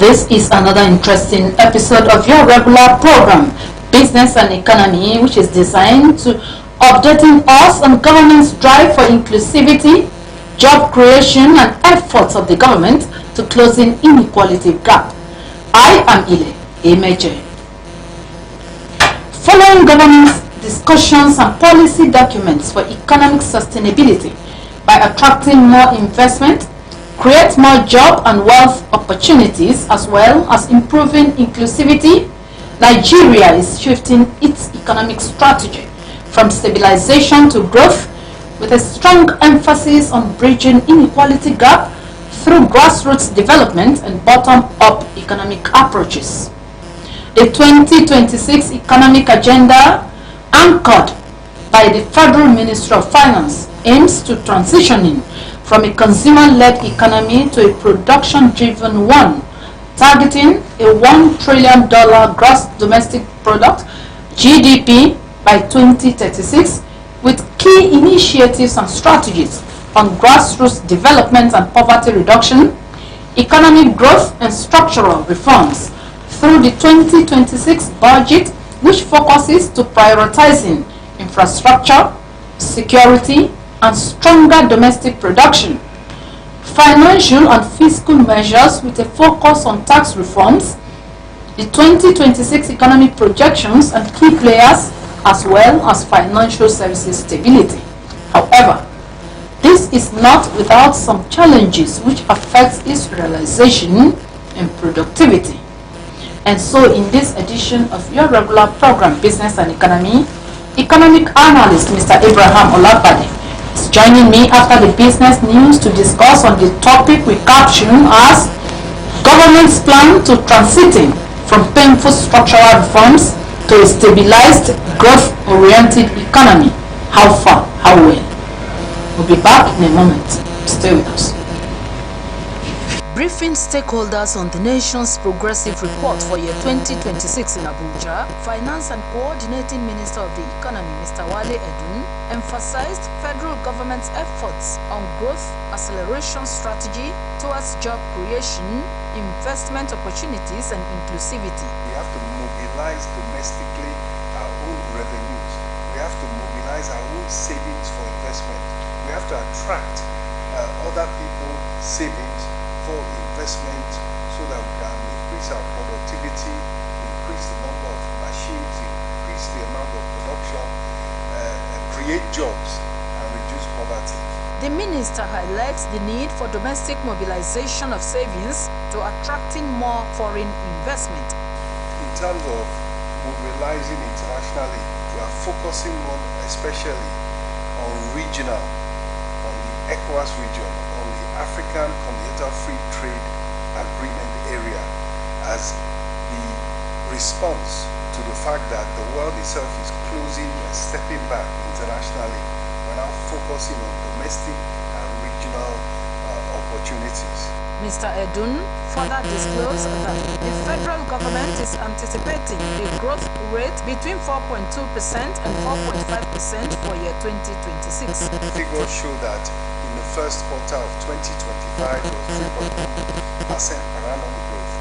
This is another interesting episode of your regular program, Business and Economy, which is designed to updating us on government's drive for inclusivity, job creation, and efforts of the government to closing inequality gap. I am Ile Emeje. Following government's discussions and policy documents for economic sustainability by attracting more investment, create more job and wealth opportunities, as well as improving inclusivity, Nigeria is shifting its economic strategy from stabilization to growth, with a strong emphasis on bridging inequality gap through grassroots development and bottom-up economic approaches. The 2026 economic agenda, anchored by the Federal Ministry of Finance, aims to transitioning from a consumer-led economy to a production-driven one, targeting a $1 trillion gross domestic product (GDP) by 2036, with key initiatives and strategies on grassroots development and poverty reduction, economic growth and structural reforms through the 2026 budget, which focuses to prioritizing infrastructure, security, and stronger domestic production, financial and fiscal measures with a focus on tax reforms, the 2026 economic projections and key players, as well as financial services stability. However, this is not without some challenges which affect its realization and productivity. And so in this edition of your regular program, Business and Economy, economic analyst Mr. Abraham Olapade is joining me after the business news to discuss on the topic we caption as Government's Plan to Transiting from Painful Structural Reforms to a Stabilized, Growth-Oriented Economy. How far? How well? We'll be back in a moment. Stay with us. Briefing stakeholders on the nation's progressive report for year 2026 in Abuja, Finance and Coordinating Minister of the Economy, Mr. Wale Edun, emphasized federal government's efforts on growth acceleration strategy towards job creation, investment opportunities, and inclusivity. We have to mobilize domestically our own revenues. We have to mobilize our own savings for investment. We have to attract other people's savings for investment so that we can increase our productivity, increase the number of machines, increase the amount of production, create jobs and reduce poverty. The minister highlights the need for domestic mobilization of savings to attracting more foreign investment. In terms of mobilizing internationally, we are focusing on especially on regional, on the ECOWAS region, on the African Continental Free Trade Agreement area as the response to the fact that the world itself is closing and stepping back internationally. We're now focusing on domestic and regional opportunities. Mr. Edun further disclosed that the federal government is anticipating a growth rate between 4.2% and 4.5% for year 2026. Figures show that in the first quarter of 2025 it was 3.1% per annum growth.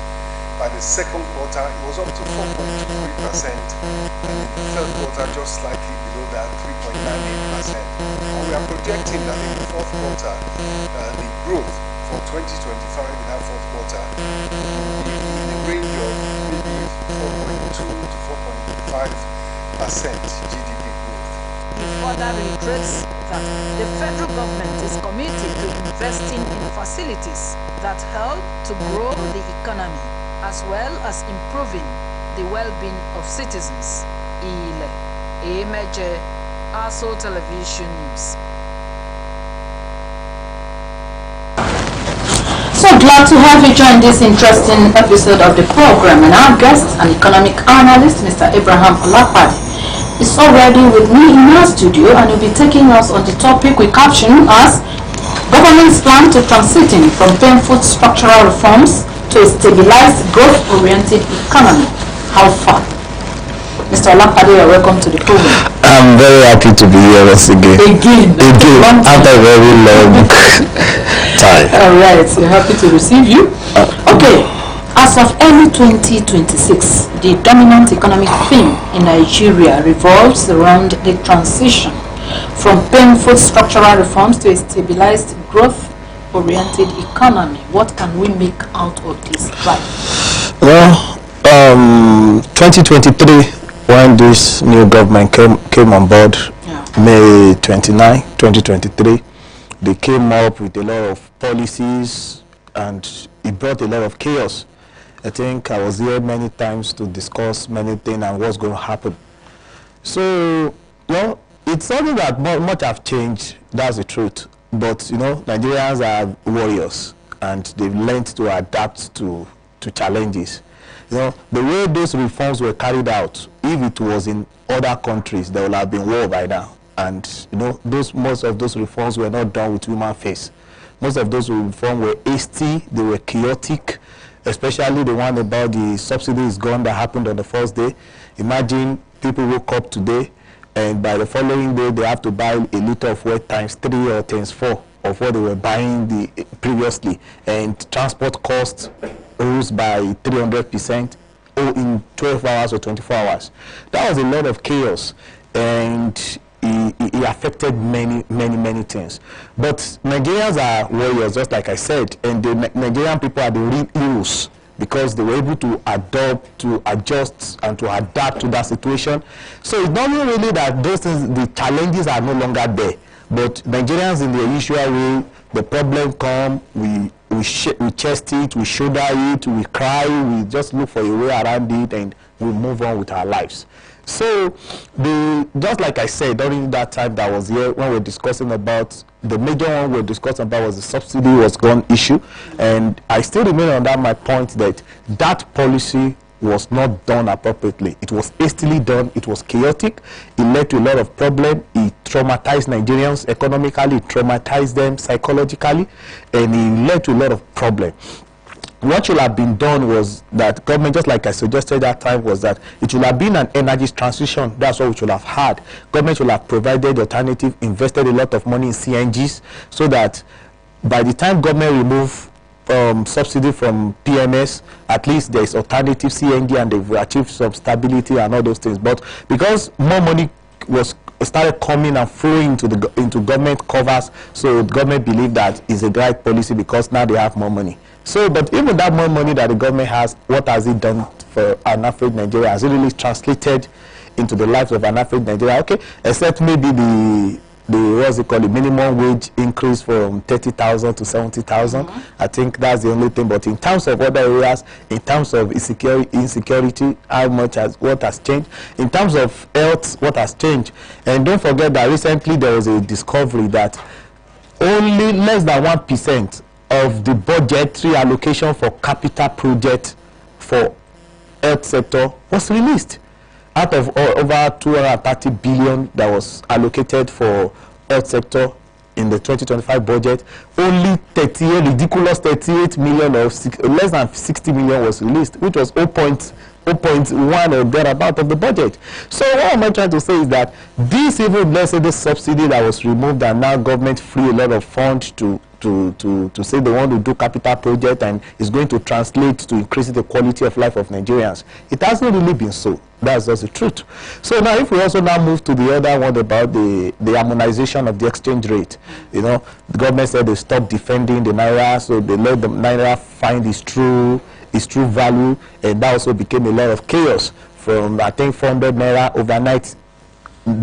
By the second quarter it was up to 4.23%, and in the third quarter just slightly below that, 3.98%. And we are projecting that in the fourth quarter the growth for 2025 in that fourth quarter will be in the range of maybe 4.2 to 4.5% GDP growth. He further reiterates that the federal government is committed to investing in facilities that help to grow the economy as well as improving the well-being of citizens. Ile Emeje, ASO Television News. So glad to have you join this interesting episode of the program, and our guest, an economic analyst, Mr. Abraham Olapade, is already with me in our studio and will be taking us on the topic we caption as Government's Plan to Transiting from Painful Structural Reforms to a Stabilized, Growth-Oriented Economy. How far? Mr. Olapade, you're welcome to the program. I'm very happy to be here once again. After a very long time. All right, so happy to receive you. Okay, As of early 2026, the dominant economic theme in Nigeria revolves around the transition from painful structural reforms to a stabilized, growth-oriented economy. What can we make out of this drive? Well, 2023, when this new government came on board, May 29, 2023, they came up with a lot of policies and it brought a lot of chaos. I think I was here many times to discuss many things and what's going to happen. So, well, it's something that much have changed, that's the truth. But, you know, Nigerians are warriors and they've learned to adapt to challenges. You know, the way those reforms were carried out, if it was in other countries, there would have been war by now. And, you know, most of those reforms were not done with human face. Most of those reforms were hasty, they were chaotic, especially the one about the subsidy is gone that happened on the first day. Imagine people woke up today and by the following day they have to buy a liter of oil times 3 or times 4 of what they were buying previously, and transport costs rose by 300% in 12 hours or 24 hours. That was a lot of chaos, and it affected many things. But Nigerians are warriors, just like I said, and the Nigerian people are the real heroes because they were able to adopt, to adjust, and to adapt to that situation. So it's not really that those things, the challenges are no longer there, but Nigerians in the usual way, the problem come, we chest it, we shoulder it, we cry, we just look for a way around it, and we move on with our lives. So, just like I said, during that time that was here, when we were discussing about, the major one we were discussing about was the subsidy was gone issue, and I still remain on that my point that that policy was not done appropriately. It was hastily done, it was chaotic, it led to a lot of problems, it traumatized Nigerians economically, it traumatized them psychologically, and it led to a lot of problems. What should have been done was that government, just like I suggested that time, was that it should have been an energy transition. That's what we should have had. Government should have provided alternative, invested a lot of money in CNGs, so that by the time government remove subsidy from PMS, at least there is alternative CNG and they've achieved some stability and all those things. But because more money started coming and flowing into government covers, so government believed that is a right policy because now they have more money. So, but even that more money that the government has, what has it done for an average Nigeria? Has it really translated into the lives of an average Nigeria? Okay, except maybe the what's it called, the minimum wage increase from 30,000 to 70,000. I think that's the only thing. But in terms of other areas, in terms of insecurity, how much what has changed? In terms of health, what has changed? And don't forget that recently there was a discovery that only less than 1% of the budgetary allocation for capital project for health sector was released. Out of over 230 billion that was allocated for health sector in the 2025 budget, only ridiculous 38 million or less than 60 million was released, which was 0.1 or thereabout of the budget. So what am I trying to say is that this, even let's say the subsidy that was removed, and now government free a lot of funds to say they want to do capital project and is going to translate to increase the quality of life of Nigerians. It hasn't really been so. That's just the truth. So now if we also now move to the other one about the harmonization of the exchange rate, you know, the government said they stopped defending the naira, so they let the naira find its true value, and that also became a lot of chaos. From I think 400 naira overnight,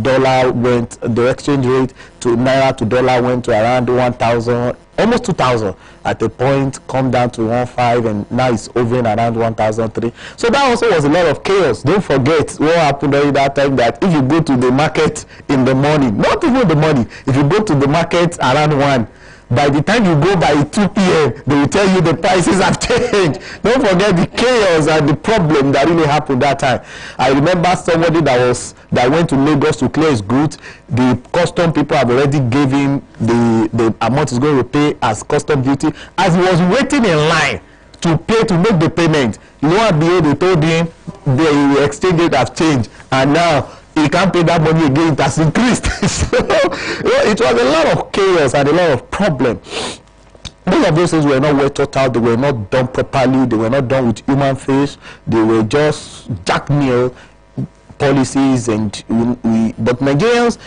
dollar went, the exchange rate to naira to dollar went to around 1,000, almost 2,000 at a point, come down to 1,500, and now it's hovering around 1,003. So that also was a lot of chaos. Don't forget what happened during that time, that if you go to the market in the morning, not even the morning, if you go to the market around 1, by the time you go by 2 p.m., they will tell you the prices have changed. Don't forget the chaos and the problem that really happened that time. I remember somebody that went to Lagos to clear his goods. The custom people have already given the amount he's going to pay as custom duty. As he was waiting in line to pay, to make the payment, they told him the exchange rate has changed, and now he can't pay that money again. It has increased. So it was a lot of chaos and a lot of problem. most of those things were not well thought out. They were not done properly. They were not done with human face. They were just jacknail policies, and but Nigerians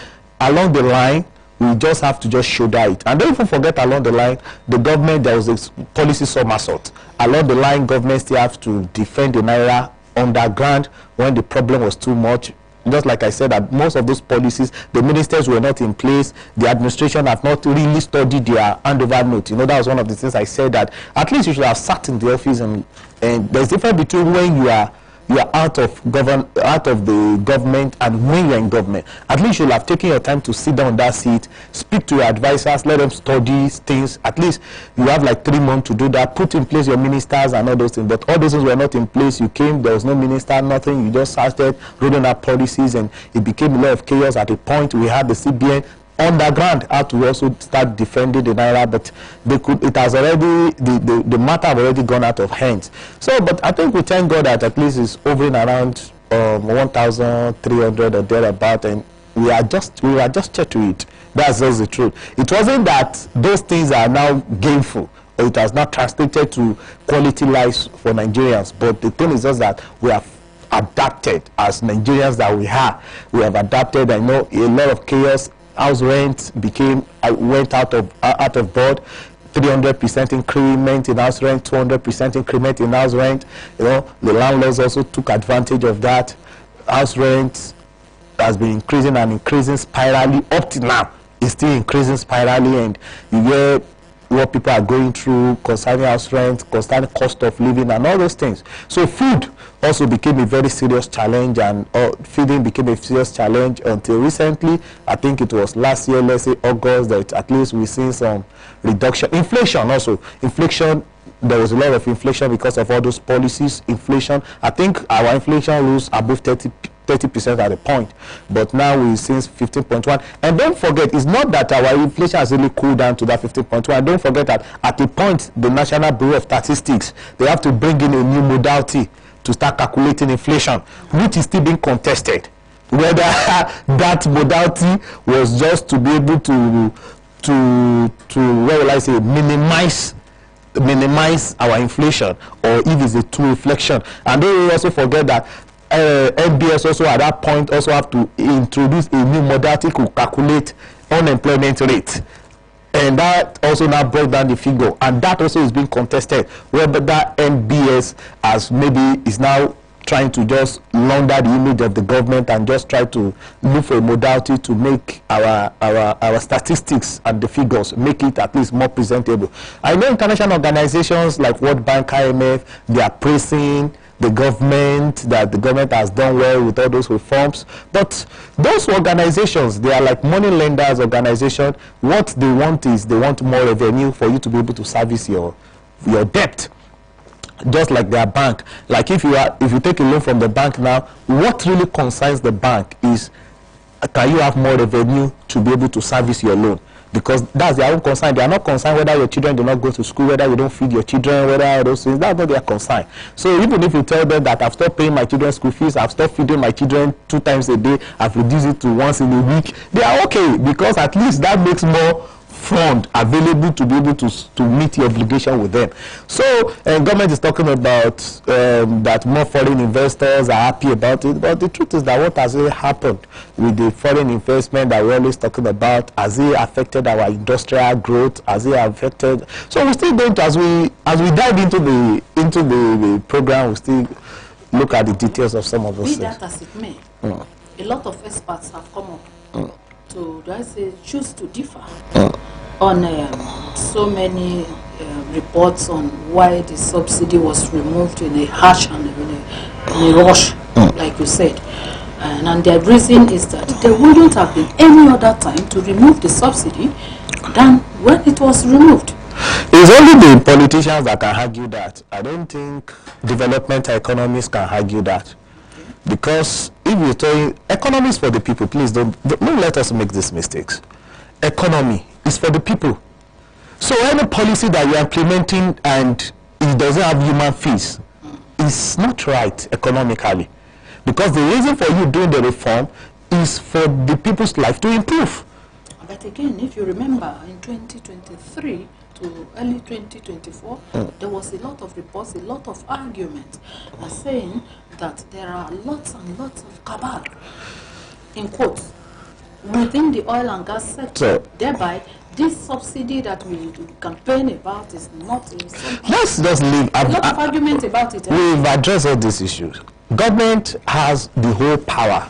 along the line, we just have to just shoulder it. And don't even forget, along the line, the government, there was a policy somersault. Along the line, government still have to defend the naira underground when the problem was too much. Just like I said, that most of those policies, the ministers were not in place. The administration have not really studied their handover note. You know, that was one of the things I said, that at least you should have sat in the office, and there's a difference between when you are out of the government and when you're in government. At least you'll have taken your time to sit down on that seat, speak to your advisors, let them study things. At least you have like 3 months to do that, put in place your ministers and all those things. But all those things were not in place. You came, there was no minister, nothing. You just started rolling out policies, and it became a lot of chaos. At a point, we had the CBN underground had to also start defending the naira, but it has already, the matter have already gone out of hands. So, but I think we thank God that at least it's hovering around 1,300 or thereabout, and we are just to it. That's just the truth. It wasn't that those things are now gainful, or it has not translated to quality lives for Nigerians, but the thing is just that we have adapted as Nigerians that we are. We have adapted. I know a lot of chaos. House rent went out of board. 300% increment in house rent, 200% increment in house rent. You know, the landlords also took advantage of that. House rent has been increasing and increasing spirally up to now. It's still increasing spirally, and you hear what people are going through concerning house rent, concerning cost of living, and all those things. So food also became a very serious challenge, and feeding became a serious challenge until recently. I think it was last year, let's say August, that at least we've seen some reduction. Inflation also. Inflation, there was a lot of inflation because of all those policies. Inflation, I think our inflation rose above 30% at a point, but now we've seen 15.1. And don't forget, it's not that our inflation has really cooled down to that 15.1. Don't forget that at a point, the National Bureau of Statistics, they have to bring in a new modality to start calculating inflation, which is still being contested. Whether that modality was just to be able to what will I say, minimize our inflation, or if it's a true inflation. And don't also forget that NBS also at that point also have to introduce a new modality to calculate unemployment rate, and that also now brought down the figure, and that also is being contested, whether that NBS as maybe is now trying to just launder the image of the government and just try to look for a modality to make our statistics and the figures, make it at least more presentable. I know international organizations like World Bank, IMF, they are praising the government, that the government has done well with all those reforms. But those organizations, they are like money lenders organization. What they want is they want more revenue for you to be able to service your debt. Just like their bank. Like if you take a loan from the bank now, what really concerns the bank is, can you have more revenue to be able to service your loan? Because that's their own concern. They are not concerned whether your children do not go to school, whether you don't feed your children, whether those things. That's not their concern. So even if you tell them that I've stopped paying my children's school fees, I've stopped feeding my children 2 times a day, I've reduced it to once in a week, they are okay, because at least that makes more fund available to be able to meet the obligation with them. So government is talking about that more foreign investors are happy about it, but the truth is that what has really happened with the foreign investment that we're always talking about, has it affected our industrial growth? Has it affected? So we're still going to, as we dive into the program, we still look at the details of some of those things. Be that as it may, a lot of experts have come up to, do I say, choose to differ on so many reports on why the subsidy was removed in a harsh and in a rush, like you said. And the reason is that there wouldn't have been any other time to remove the subsidy than when it was removed. It's only the politicians that can argue that. I don't think development economists can argue that. Because if you're telling economy is for the people, please don't let us make these mistakes. Economy is for the people. So any policy that you're implementing and it doesn't have human face is not right economically. Because the reason for you doing the reform is for the people's life to improve. But again, if you remember, in 2023, to early 2024, there was a lot of reports, a lot of argument saying that there are lots and lots of cabal, in quotes, within the oil and gas sector. Thereby, this subsidy that we campaign about is not something. Let's just leave. A lot of argument about it. We've addressed all these issues. Government has the whole power.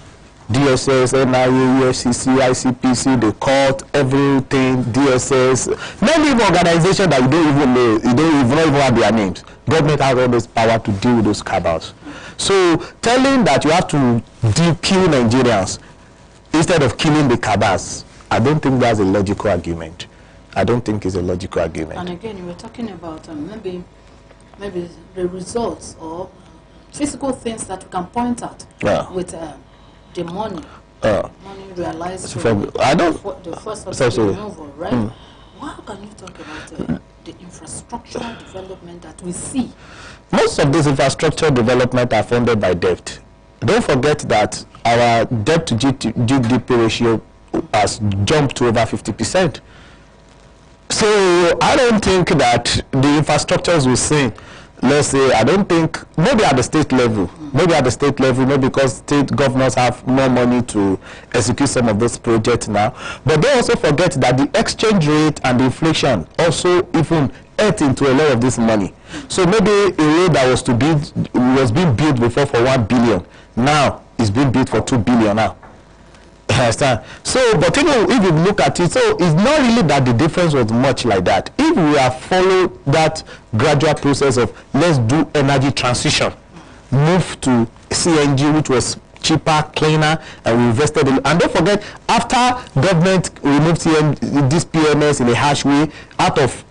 DSS, NIA, EFCC, ICPC, the court, everything, DSS, many organizations that you don't even know, you don't even have their names. Government has all this power to deal with those cabals. So telling that you have to kill Nigerians instead of killing the cabals, I don't think that's a logical argument. I don't think it's a logical argument. And again, you were talking about maybe the results or physical things that we can point at with the money realized from the first subsidy removal, right? How can you talk about the infrastructural development that we see? Most of this infrastructure development are funded by debt. Don't forget that our debt to GDP ratio has jumped to over 50%. So I don't think that the infrastructures we see, let's say, I don't think, maybe at the state level, maybe because state governors have more money to execute some of those projects now, but they also forget that the exchange rate and the inflation also even ate into a lot of this money. So maybe a road that was being built before for 1 billion, now is being built for 2 billion now. So, but even if you look at it, so it's not really that the difference was much like that. If we have followed that gradual process of let's do energy transition, move to CNG, which was cheaper, cleaner, and we invested in. And don't forget, after government removed this PMS in a harsh way, out of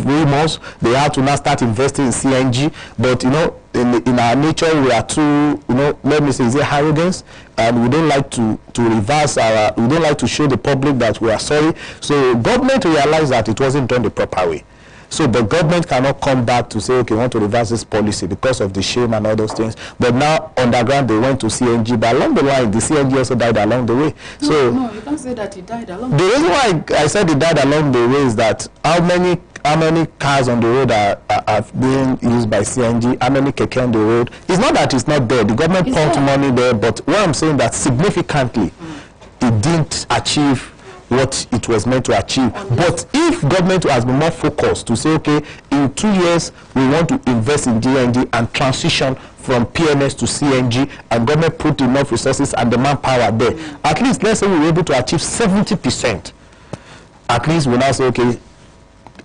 rumors, they had to now start investing in CNG. But you know, in our nature, we are too, you know, let me say, is it arrogance? And we don't like to reverse our, we don't like to show the public that we are sorry. So government realized that it wasn't done the proper way. So the government cannot come back to say, okay, we want to reverse this policy because of the shame and all those things. But now, underground, they went to CNG. But along the line, the CNG also died along the way. No, you can't say that it died along the way. The reason why I said it died along the way is that how many cars on the road are being used by CNG, how many keke on the road? It's not that it's not there. The government pumped money there, but what I'm saying that significantly, it didn't achieve what it was meant to achieve. But if government has been more focused to say, okay, in 2 years we want to invest in GNG and transition from PMS to CNG, and government put enough resources and the manpower there, at least let's say we were able to achieve 70%. At least we now say, okay,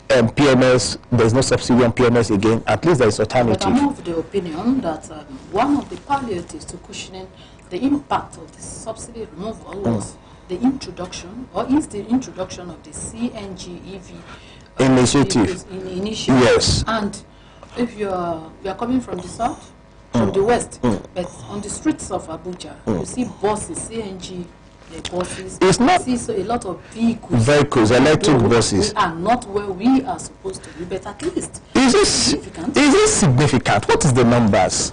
PMS, there's no subsidy on PMS again. At least there is alternative. But I'm of the opinion that one of the palliatives to cushioning the impact of the subsidy removal was the introduction, or is the introduction of the CNG EV initiative. Yes. And if you are coming from the south, from the west, but on the streets of Abuja, you see buses, CNG buses. It's not. See a lot of vehicles, electric buses. We are not where we are supposed to be, but at least is this significant? What is the numbers?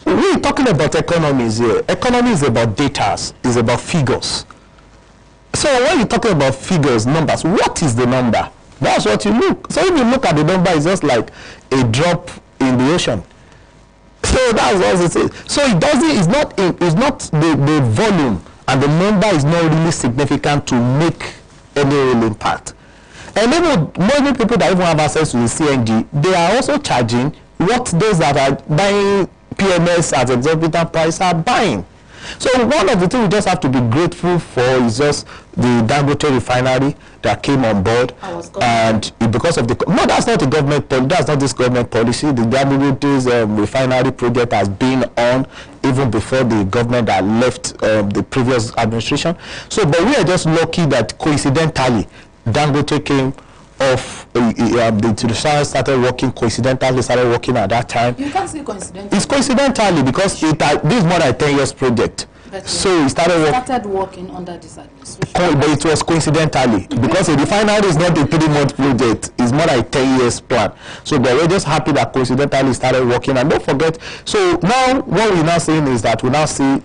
We're talking about economies here. Economy is about data, is about figures. So when you're talking about figures, numbers, what is the number? That's what you look. So if you look at the number, it's just like a drop in the ocean. So that's what it is. So it doesn't. It's not the volume, and the number is not really significant to make any real impact. And even many people that even have access to the CNG, they are also charging what those that are buying PMS at exorbitant price are buying. So one of the things we just have to be grateful for is just the Dangote refinery that came on board, and because of the that's not the government policy. That's not this government policy. The Dangote refinery project has been on even before the government that left the previous administration. So, but we are just lucky that coincidentally Dangote came off. The started working coincidentally. Started working at that time. You can't say coincidentally. It's coincidentally because this is more than 10 years project. So he started working under this administration. But it was coincidentally because a refinery is not a 3-month project. It's more like 10 years plan. So we're just happy that coincidentally started working. And don't forget. So now what we're now saying is that we now see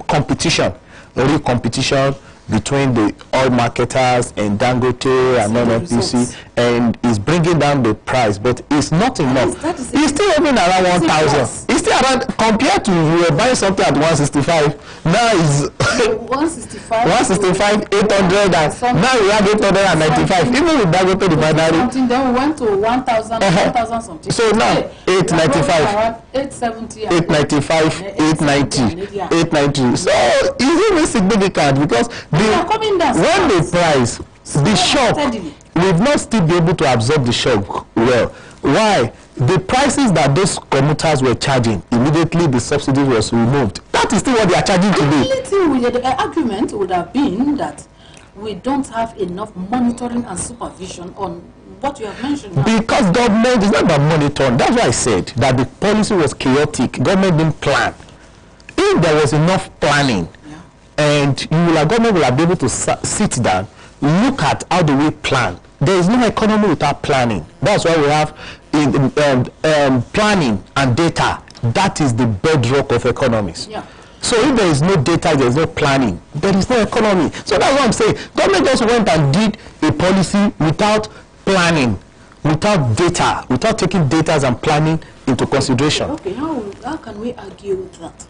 competition, real competition. between the oil marketers and Dangote and NNPC, and is bringing down the price, but it's not enough. It's still even around 1,000. It's still around, compared to you were buying something at 165. Now is 165, 800, and now we have 895. Even with Dangote refinery, then we went to 1,000, 1,000 something. So now 895, 870, 895, 890, 890. So it's even significant because when the price, the shock, we've not still be able to absorb the shock well. Why? The prices that those commuters were charging, immediately the subsidy was removed. That is still what they are charging today. The argument would have been that we don't have enough monitoring and supervision on what you have mentioned now. Because government is not about monitoring. That's why I said that the policy was chaotic. Government didn't plan. If there was enough planning, and government will be able to sit down, look at how do we plan. There is no economy without planning. That's why we have planning and data. That is the bedrock of economies. Yeah. So if there is no data, there is no planning, there is no economy. So that's what I'm saying. Government just went and did a policy without planning, without data, without taking data and planning into consideration. Okay, how can we argue with that?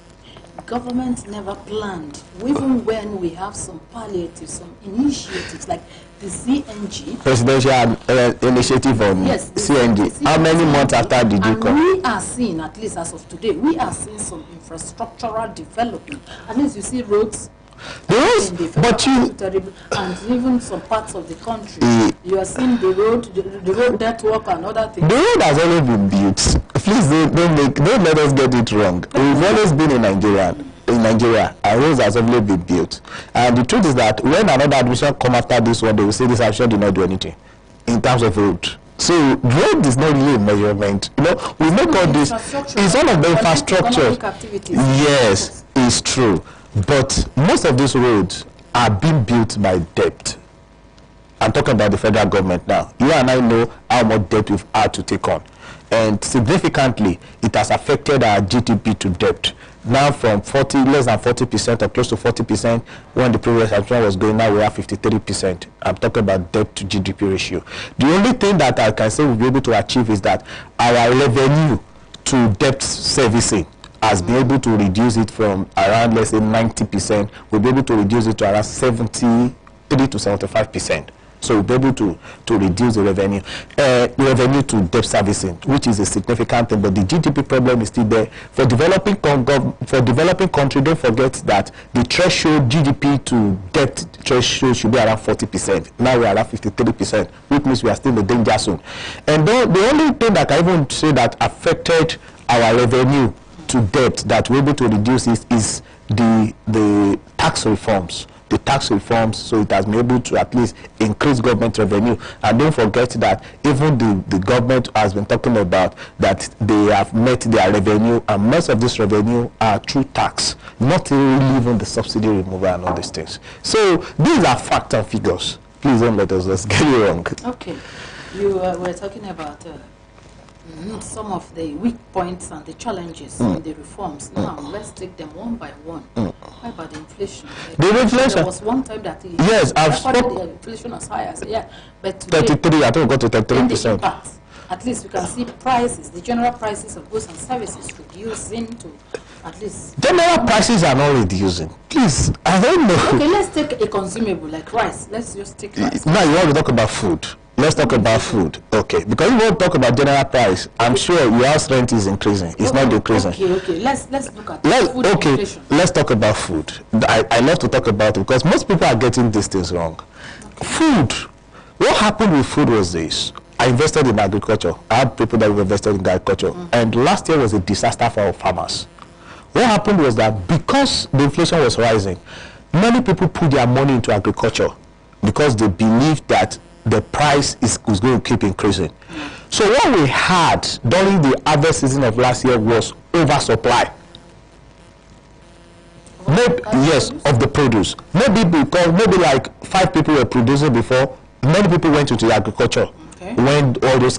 Government never planned, even when we have some palliatives, some initiatives like the CNG. Presidential initiative on CNG. How many months after did you come? We are seeing, at least as of today, we are seeing some infrastructural development. At least you see roads. But you and even some parts of the country, you are seeing the road network and other things. The road has always been built. Please don't let us get it wrong. We've always been in Nigeria. And roads has always been built. And the truth is that when another administration come after this one, they will say this administration did not do anything in terms of road. So road is not really a measurement. We make all this. It's one of the infrastructure. Yes, it's true. But most of these roads are being built by debt. I'm talking about the federal government now. You and I know how much debt we've had to take on. And significantly, it has affected our GDP to debt. Now from less than 40% or close to 40% when the previous administration was going, now we have 53%. I'm talking about debt to GDP ratio. The only thing that I can say we'll be able to achieve is that our revenue to debt servicing has been able to reduce it from around, let's say, 90%. We'll be able to reduce it to around 73 to 75%. So we'll be able to reduce the revenue to debt servicing, which is a significant thing. But the GDP problem is still there. For developing country, don't forget that the threshold GDP to debt threshold should be around 40%. Now we are around 53%, which means we are still in the danger zone. And the only thing that I even say that affected our revenue to debt that we're able to reduce is the tax reforms. The tax reforms, so it has been able to at least increase government revenue. And don't forget that even the government has been talking about that they have met their revenue, and most of this revenue are through tax, not really even the subsidy removal and all these things. So these are fact and figures. Please don't let us just get it wrong. Okay, you were talking about some of the weak points and the challenges in the reforms. Now, let's take them one by one. How about the inflation? The inflation? There was one time that I've spoken the inflation as high as, but today, 33, I think we got to 33%. At least we can see prices, the general prices of goods and services reducing to at least... General prices are not reducing. Please, I don't know. Okay, let's take a consumable like rice. Let's just take rice. Now you want to talk about food. Let's talk about food. Okay, because you won't talk about general price. I'm sure your house rent is increasing. It's not decreasing. Okay. Let's look at food inflation. Let's talk about food. I love to talk about it because most people are getting these things wrong. Okay. Food. What happened with food was this. I invested in agriculture. I had people that were invested in agriculture. And last year was a disaster for our farmers. What happened was that because the inflation was rising, many people put their money into agriculture because they believed that the price was going to keep increasing. So what we had during the harvest season of last year was oversupply. Of the produce. Maybe because like 5 people were producing before, many people went into the agriculture. Okay. When all those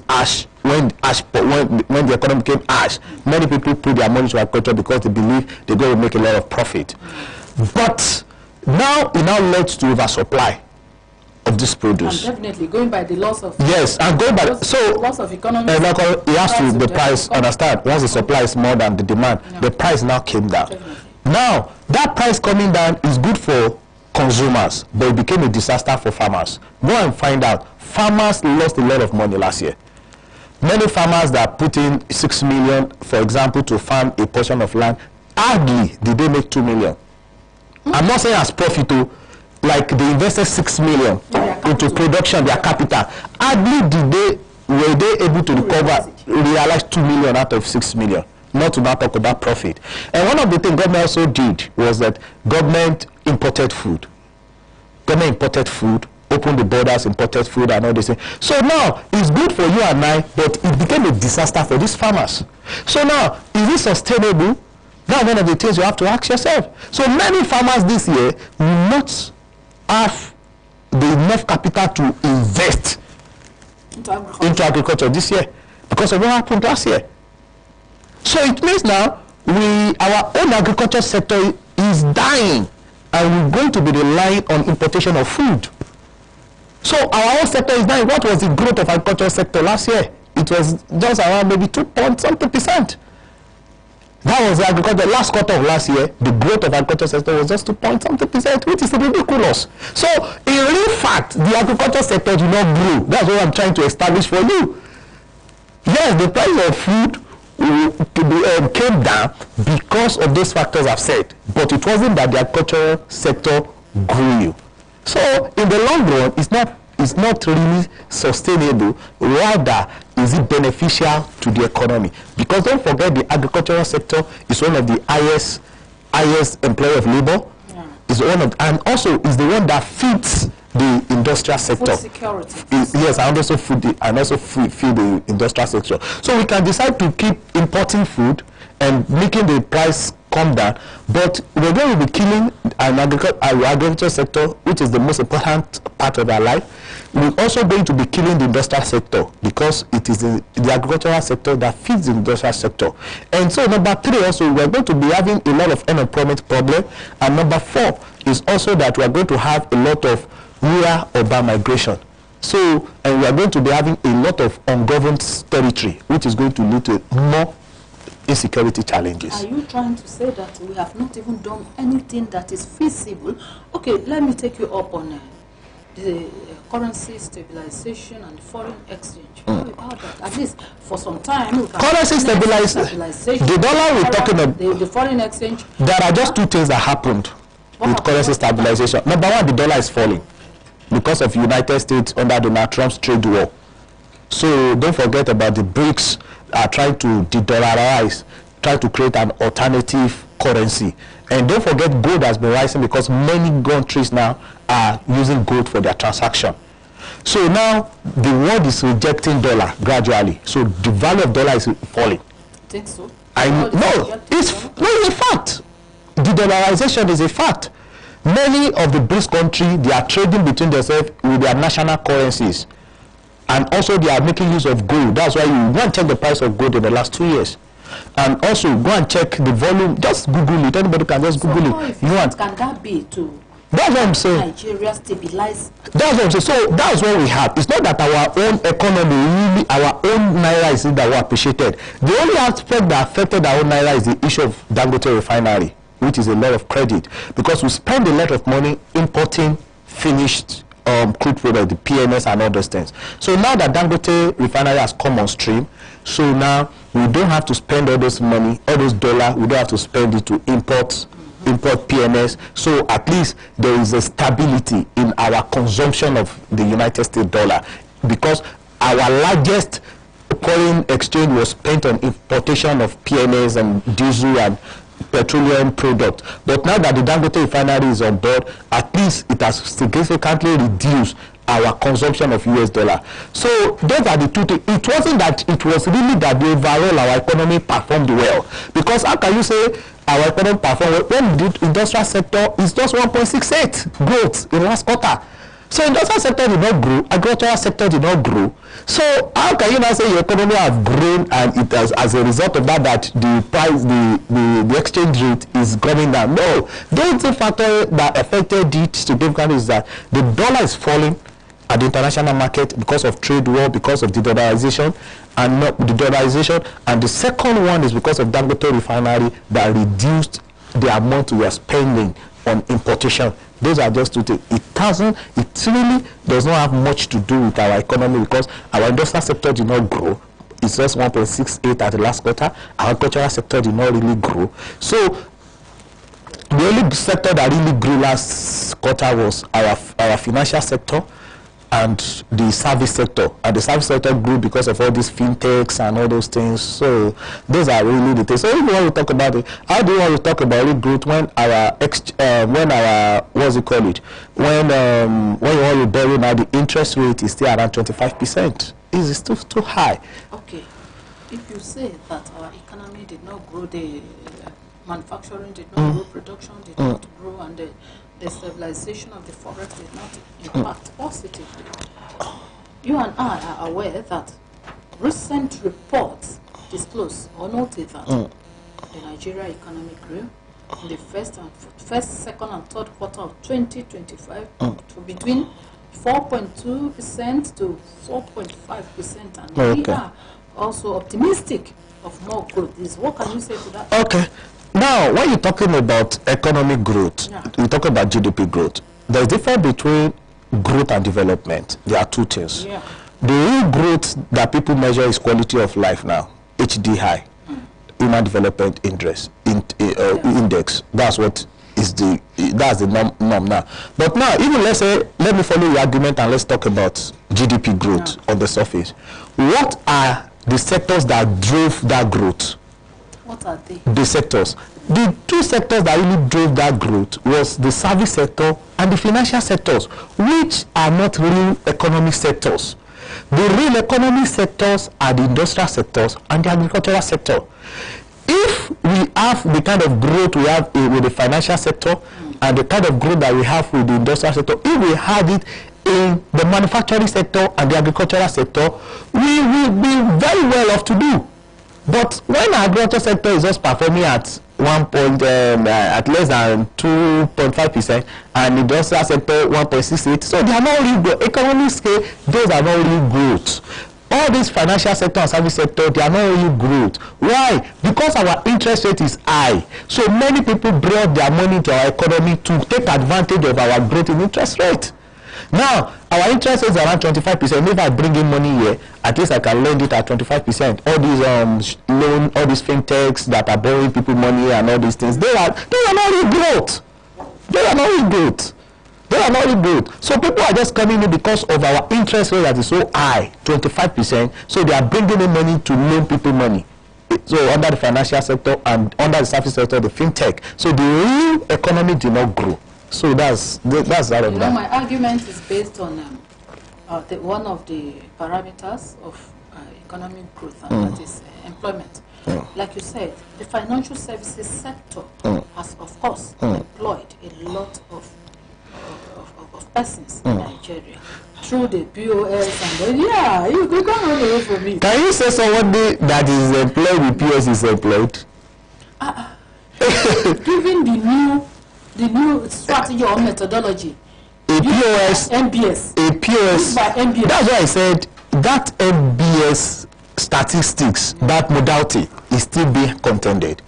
when the economy became ash, many people put their money to agriculture because they believe they're going to make a lot of profit. But Now it now led to oversupply of this produce. And definitely going by the loss of and going by loss of economy. It has to the price. Understand? Once the supply is more than the demand, the price now came down. Definitely. Now that price coming down is good for consumers, but it became a disaster for farmers. Go and find out. Farmers lost a lot of money last year. Many farmers that put in 6 million, for example, to farm a portion of land, hardly did they make 2 million. I'm not saying as profit, like they invested 6 million into production, their capital. Hardly were they able to realize 2 million out of 6 million. Not to now talk about profit. And one of the things government also did was that government imported food. Government imported food, opened the borders, imported food and all this thing. So now it's good for you and I, but it became a disaster for these farmers. So now, is it sustainable? That's one of the things you have to ask yourself. So many farmers this year will not have the enough capital to invest into agriculture this year because of what happened last year. So it means now our own agriculture sector is dying, and we're going to be relying on importation of food. So our own sector is dying. What was the growth of agriculture sector last year? It was just around maybe 2.something%. That was the agriculture. Last quarter of last year, the growth of agriculture sector was just 2.something%, which is ridiculous. So in real fact, the agriculture sector did not grow. That's what I'm trying to establish for you. Yes, the price of food came down because of those factors I've said, but it wasn't that the agricultural sector grew. So in the long run, it's not really sustainable. Rather, is it beneficial to the economy? Because don't forget, the agricultural sector is one of the highest employer of labor. Yeah. Is one of, and also is the one that feeds the industrial sector. Food security. Yes, and also feed the industrial sector. So we can decide to keep importing food and making the price come down, but we're going to be killing our agriculture sector, which is the most important part of our life. We're also going to be killing the industrial sector because it is the agricultural sector that feeds the industrial sector. And so number 3 also, we're going to be having a lot of unemployment problem. And number 4 is also that we're going to have a lot of rural urban migration. So, and we are going to be having a lot of ungoverned territory, which is going to lead to more insecurity challenges. Are you trying to say that we have not even done anything that is feasible? Okay, let me take you up on the currency stabilization and foreign exchange. How about that? At least for some time. Currency stabilization. The dollar we're talking about. The foreign exchange. There are just 2 things that happened with currency stabilization. Number 1, the dollar is falling because of United States under Donald Trump's trade war. So don't forget about the BRICS are trying to de-dollarize, try to create an alternative currency. And don't forget, gold has been rising because many countries now are using gold for their transaction. So now the world is rejecting dollar gradually. So the value of dollar is falling. I think so. It's a fact. De-dollarization is a fact. Many of the BRICS countries, they are trading between themselves with their national currencies. And also they are making use of gold. That's why you go and check the price of gold in the last 2 years. And also go and check the volume. Just Google it. Anybody can just Google it. Can that be to that's what I'm saying. Nigeria stabilize? That's what I'm saying. So that's what we have. It's not that our own economy, really, our own naira is that we appreciated. The only aspect that affected our own naira is the issue of Dangote refinery, which is a lot of credit. Because we spend a lot of money importing finished crude product, the PMS and all those things. So now that Dangote refinery has come on stream, so now we don't have to spend all this money, all those dollars, we don't have to spend it to import PMS. So at least there is a stability in our consumption of the United States dollar, because our largest foreign exchange was spent on importation of PMS and diesel and petroleum product. But now that the Dangote refinery is on board, at least it has significantly reduced our consumption of US dollar. So those are the 2 things. It wasn't that it was really that the overall our economy performed well, because how can you say our economy performed well when the industrial sector is just 1.68 growth in last quarter? So industrial sector did not grow, agricultural sector did not grow. So how can you now say your economy has grown and it has, as a result of that, the price, the exchange rate is coming down. No, the only factor that affected it significantly is that the dollar is falling at the international market because of trade war, because of the dollarization, and the second one is because of Dangote refinery that reduced the amount we are spending on importation. Those are just two things. It really does not have much to do with our economy because our industrial sector did not grow. It's just 1.68 at the last quarter. Our agricultural sector did not really grow. So the only sector that really grew last quarter was our financial sector and the service sector. And the service sector grew because of all these fintechs and all those things. So those are really the things. So if you want to talk about it, how do you want to talk about it growth when when you want to borrow now, the interest rate is still around 25%. Is still too high. Okay. If you say that our economy did not grow, the manufacturing did not grow, production did not grow, and the stabilization of the forex did not impact positively. You and I are aware that recent reports disclose or noted that the Nigeria economy grew in the first, second, and third quarter of 2025 to between 4.2% to 4.5%, and we are also optimistic of more growth. What can you say to that? Okay. Now, when you're talking about economic growth, you talk about GDP growth. There's a difference between growth and development. There are two things. Yeah. The real growth that people measure is quality of life now, HDI, Human Development Index. That's what is that's the norm now. But now, even let me follow your argument and let's talk about GDP growth on the surface. What are the sectors that drove that growth? What are they? The sectors. The two sectors that really drove that growth was the service sector and the financial sectors, which are not real economic sectors. The real economic sectors are the industrial sectors and the agricultural sector. If we have the kind of growth we have with the financial sector and the kind of growth that we have with the industrial sector, if we had it in the manufacturing sector and the agricultural sector, we will be very well off to do. But when our agriculture sector is just performing at at less than 2.5%, and the industrial sector 1.68, so they are not really growth. Economic scale, those are not really growth. All these financial sector and service sector, they are not really growth. Why? Because our interest rate is high. So many people brought their money into our economy to take advantage of our growth in interest rate. Now, our interest is around 25%. If I bring in money here, at least I can lend it at 25%. All these all these fintechs that are borrowing people money and all these things, they are not really growth. They are not really growth. They are not really growth. So people are just coming in because of our interest rate that is so high, 25%. So they are bringing in money to loan people money. So under the financial sector and under the service sector, the fintech. So the real economy did not grow. So that's out of that. My argument is based on one of the parameters of economic growth, and that is employment. Like you said, the financial services sector has, of course, employed a lot of persons in Nigeria through the POS and you can't run away from me. Can you say somebody that is employed with POS is employed? Given the new strategy or methodology, MBS. That's why I said that MBS statistics, that modality is still being contended.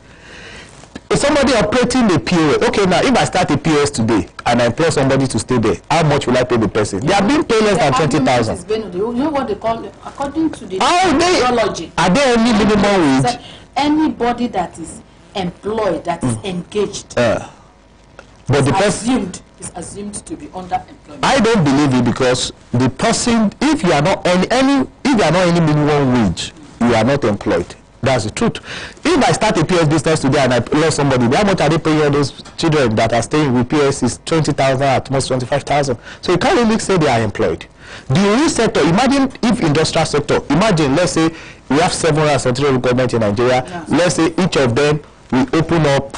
If somebody operating the POS, okay, now if I start a POS today and I employ somebody to stay there, how much will I pay the person? They are being paid less than 20,000. You know what they call it? According to the methodology. Are there any minimum wage? Anybody that is employed, that is engaged, but the person is assumed to be under employment. I don't believe it, because the person, if you are not any minimum wage, you are not employed. That's the truth. If I start a PS business today and I lost somebody, how much are they paying all those children that are staying with PS is 20,000 at most 25,000. So you can't really say they are employed. The real sector, imagine if industrial sector, imagine, let's say we have several central government in Nigeria, let's say each of them will open up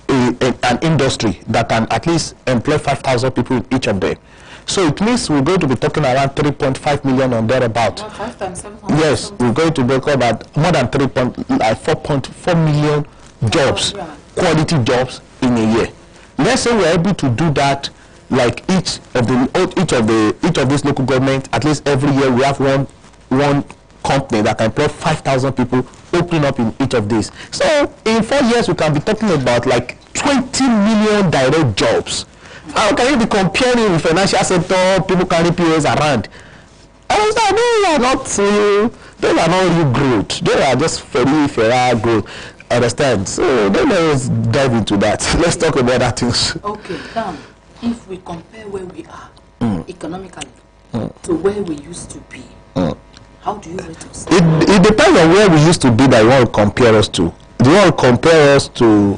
an industry that can at least employ 5,000 people in each of them. So it means we're going to be talking around 3.5 million on thereabout. 5 times 700. Yes, we're going to break about more than 4.4 million jobs, quality jobs in a year. Let's say we're able to do that, like each of these local government, at least every year we have one company that can employ 5,000 people opening up in each of these. So in 4 years we can be talking about like 20 million direct jobs. How can you be comparing with financial sector, people carrying POS around? I was like, they are not real growth. They are just feral growth. Understand? So let's dive into that. Let's talk about other things. Okay, now if we compare where we are economically to where we used to be, how do you rate us? It depends on where we used to be that you want to compare us to. Do you want to compare us to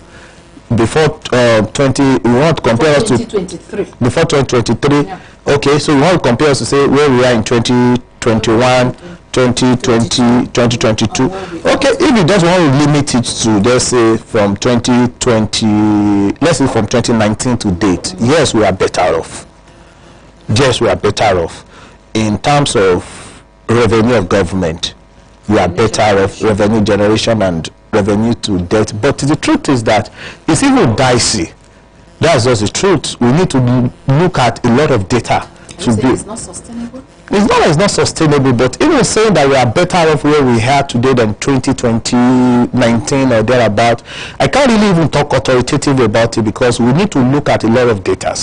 before 2023? Before 2023? Yeah. Okay, so you want to compare us to say where we are in 2021, 2020, 2022. Okay, if you just want to limit it to, let's say from 2020, let's say from 2019 to date, yes, we are better off. Yes, we are better off in terms of revenue of government. We are better off revenue generation and revenue to debt. But the truth is that it's even dicey. That's just the truth. We need to look at a lot of data to be. It's not sustainable. It's not sustainable, but even saying that we are better off where we are today than 2019 or thereabout, I can't really even talk authoritatively about it, because we need to look at a lot of data.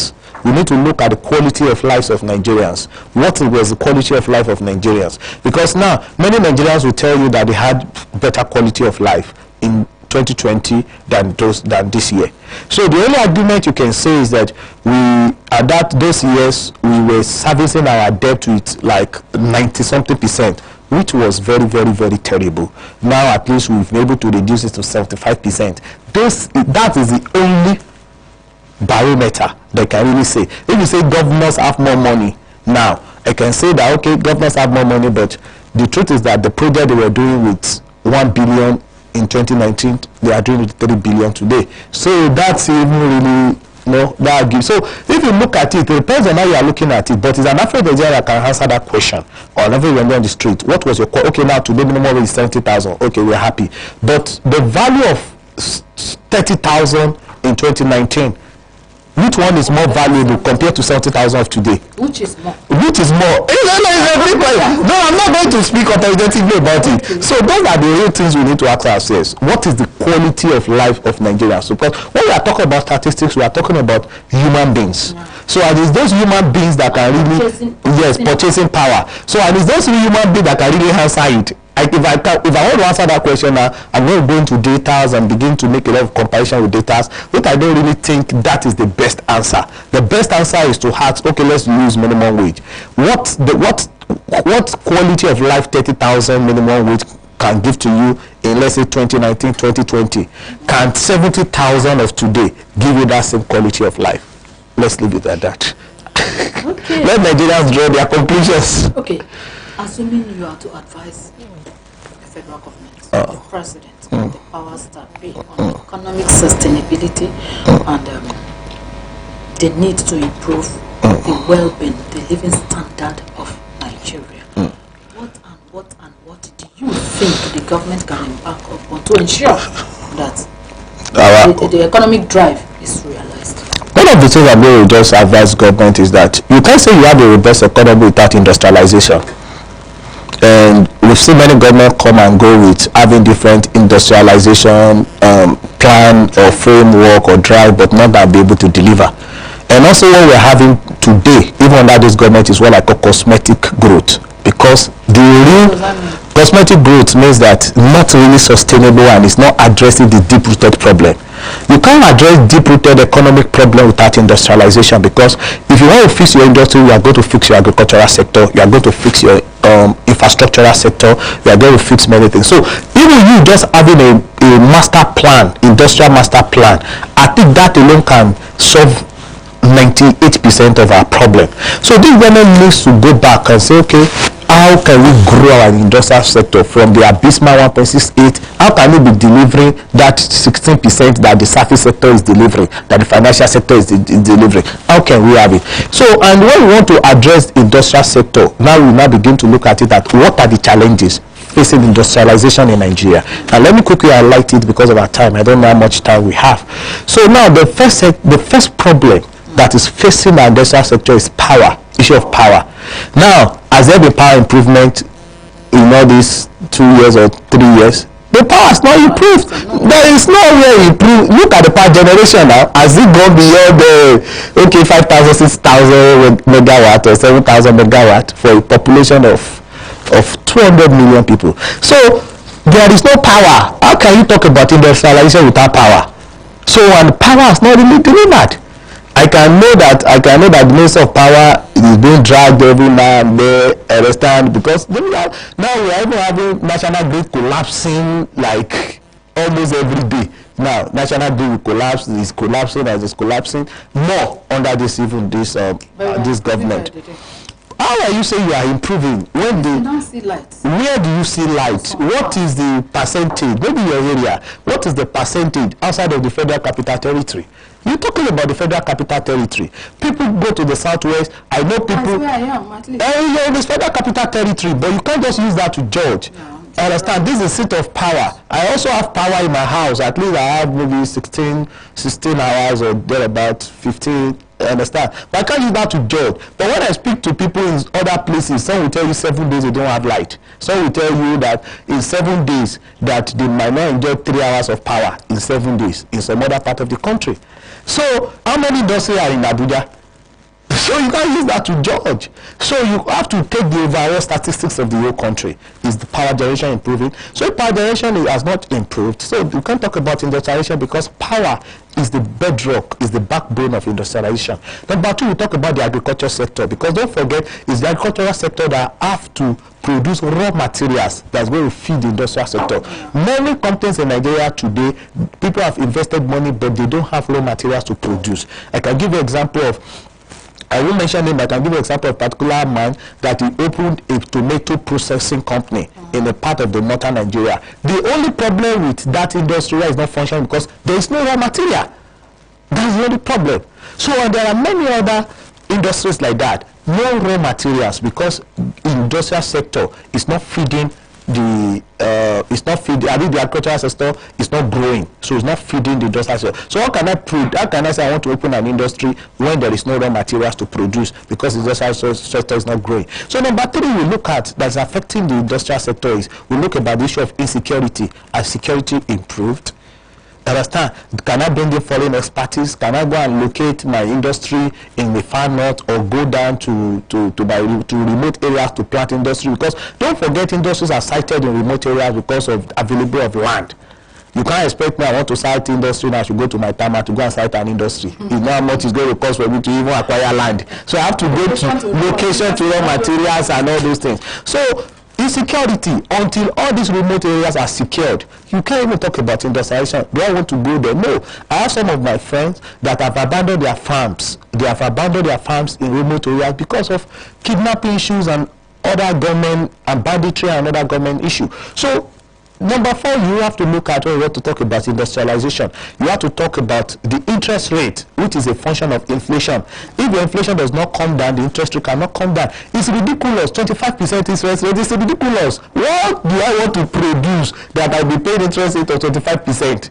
We need to look at the quality of lives of Nigerians. What was the quality of life of Nigerians? Because now, many Nigerians will tell you that they had better quality of life in 2020 than this year. So the only argument you can say is that those years we were servicing our debt with like 90-something%, which was very, very, very terrible. Now at least we've been able to reduce it to 75%. That is the only barometer they can really say. If you say governors have more money now, I can say that okay, governors have more money, but the truth is that the project they were doing with 1 billion in 2019, they are doing with 3 billion today. So that's even really that gives. So if you look at it, it depends on how you are looking at it, but it's an African Nigerian that can answer that question. Or whenever you're on the street, what was your okay, now today minimum wage is 70,000. Okay, we're happy. But the value of 30,000 in 2019, which one is more valuable compared to 70,000 of today? Which is more? Which is more? No, I'm not going to speak authoritatively about it. So those are the real things we need to ask ourselves. What is the quality of life of Nigerians? So because when we are talking about statistics, we are talking about human beings. Yeah. So it is those human beings that are really purchasing power. So it is those human beings that can really answer it. If I want to answer that question now, I'm going to go into data and begin to make a lot of comparison with data, but I don't really think that is the best answer. The best answer is to ask, okay, let's use minimum wage. What quality of life 30,000 minimum wage can give to you in, let's say, 2019, 2020? Can 70,000 of today give you that same quality of life? Let's leave it at that. Okay. Let Nigerians draw their conclusions. Okay. Assuming you are to advise the federal government, the president, the powers that be on economic sustainability and the need to improve the well-being, the living standard of Nigeria, what do you think the government can embark upon to ensure that the economic drive is realized? One of the things I'm going to just advise government is that you can't say you have a robust economy without industrialization. And we've seen many governments come and go with having different industrialization plan or framework or drive, but not that be able to deliver. And also what we're having today, even under this government, is what I call cosmetic growth. Because the real cosmetic growth means that not really sustainable and it's not addressing the deep-rooted problem. You can't address deep-rooted economic problem without industrialization, because if you want to fix your industry, you are going to fix your agricultural sector, you are going to fix your infrastructural sector, you are going to fix many things. So even you just having a master plan, industrial master plan, I think that alone can solve 98% of our problem. So this government needs to go back and say, okay, how can we grow our industrial sector from the abysmal 1.68? How can we be delivering that 16% that the service sector is delivering, that the financial sector is delivering? How can we have it? So, and when we want to address the industrial sector, now we now begin to look at it at what are the challenges facing industrialization in Nigeria. And let me quickly highlight it because of our time. I don't know how much time we have. So now the first problem that is facing our industrial sector is power, issue of power. Now, has there been power improvement in all these 2 years or 3 years? The power has not improved. There is no way improved. Look at the power generation now. Has it gone beyond the 5,000, 6,000 megawatt or 7,000 megawatt for a population of 200 million people? So there is no power. How can you talk about industrialization without power? So, and power has not really delivered. I can know that the Minister of Power is being dragged every now and then, understand, because now we are even having national grid collapsing like almost every day. Now national grid will collapse, is collapsing as it's collapsing more under this this government. How are you saying you are improving when you don't see light? Where do you see light? What is the percentage? Maybe your area. What is the percentage outside of the Federal Capital Territory? You're talking about the Federal Capital Territory. People go to the southwest. I know people. That's where I am, at least. You're in the Federal Capital Territory, but you can't just use that to judge. No, I understand. This is a seat of power. I also have power in my house. At least I have maybe 16 hours or thereabout, 15. I understand. But I can't use that to judge. But when I speak to people in other places, some will tell you 7 days they don't have light. Some will tell you that in 7 days that they might not enjoy 3 hours of power in 7 days in some other part of the country. So how many industries are in Abuja? So you can't use that to judge. So you have to take the overall statistics of the whole country. Is the power generation improving? So if power generation has not improved, so you can't talk about industrialization because power is the bedrock, is the backbone of industrialization. Number 2, we talk about the agriculture sector, because don't forget, it's the agricultural sector that have to produce raw materials that's going to feed the industrial sector. Many companies in Nigeria today, people have invested money, but they don't have raw materials to produce. I can give you an example of, I won't mention him, but I can give you an example of a particular man that he opened a tomato processing company in a part of the northern Nigeria. The only problem with that industry is not functioning because there is no raw material. That's the only problem. So there are many other industries like that, no raw materials, because industrial sector is not feeding the the agricultural sector is not growing, so it's not feeding the industrial sector. So how can I prove? How can I say I want to open an industry when there is no raw materials to produce because the industrial sector is not growing? So number 3 we look at that's affecting the industrial sector is we look about the issue of insecurity. Has security improved? Understand? Can I bring in foreign expertise? Can I go and locate my industry in the far north or go down to remote areas to plant industry? Because don't forget, industries are sited in remote areas because of availability of land. You can't expect me, I want to site industry now, I should go to my tama to go and site an industry. You know how much it's going to cost for me to even acquire land. So I have to go to location to raw materials and all those things. So insecurity, until all these remote areas are secured, you can't even talk about industrialization. Do I want to go there? No. I have some of my friends that have abandoned their farms. They have abandoned their farms in remote areas because of kidnapping issues and other government and banditry and other government issue. So number 4, you have to look at when we want to talk about industrialization. You have to talk about the interest rate, which is a function of inflation. If the inflation does not come down, the interest rate cannot come down. It's ridiculous. 25% interest rate is ridiculous. What do I want to produce that I'll be paying interest rate of 25%?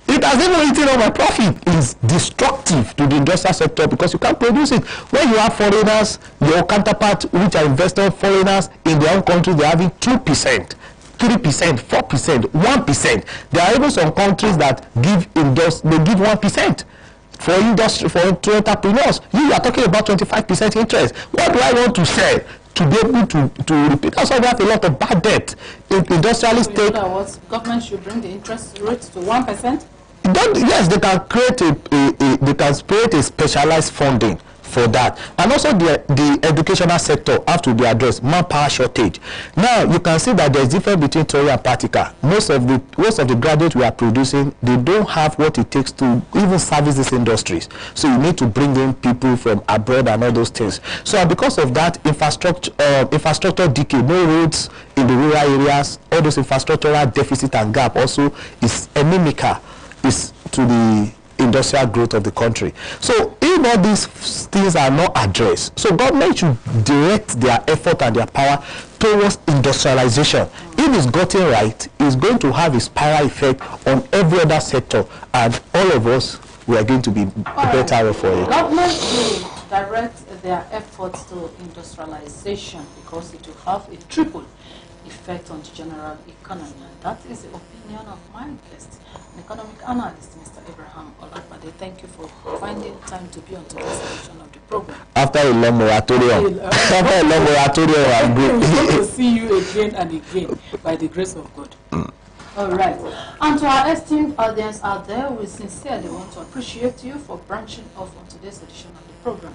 It has even eaten all my profit. It's destructive to the industrial sector because you can't produce it. When you have foreigners, your counterpart, which are invested foreigners in their own country, they're having 2%. 3%, 4%, 1%. There are even some countries that give 1% for industry, for entrepreneurs. You are talking about 25% interest. What do I want to sell to be able to repeat? Also, we have a lot of bad debt. If industrialists take, government should bring the interest rate to 1%. Yes, they can create they can create a specialized funding for that. And also the educational sector have to be addressed. Manpower shortage. Now you can see that there's difference between theory and practical. Most of the graduates we are producing, they don't have what it takes to even service these industries. So you need to bring in people from abroad and all those things. So because of that, infrastructure decay, no roads in the rural areas, all those infrastructural deficit and gap also is inimical to the industrial growth of the country. So if all these things are not addressed, so government should direct their effort and their power towards industrialization. If it's gotten right, it's going to have a spiral effect on every other sector, and all of us, we are going to be better off for it. Government will direct their efforts to industrialization because it will have a triple effect on the general economy, and that is the opinion of my guest, an economic analyst, Mr. Abraham Olapade. Thank you for finding time to be on today's edition of the program. After a long moratorium, I'm good to see you again and again by the grace of God. All right. And to our esteemed audience out there, we sincerely want to appreciate you for branching off on today's edition of the program.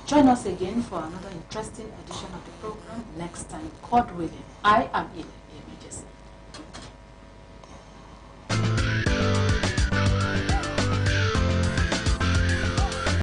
Join us again for another interesting edition of the program next time. God willing. I am Ile.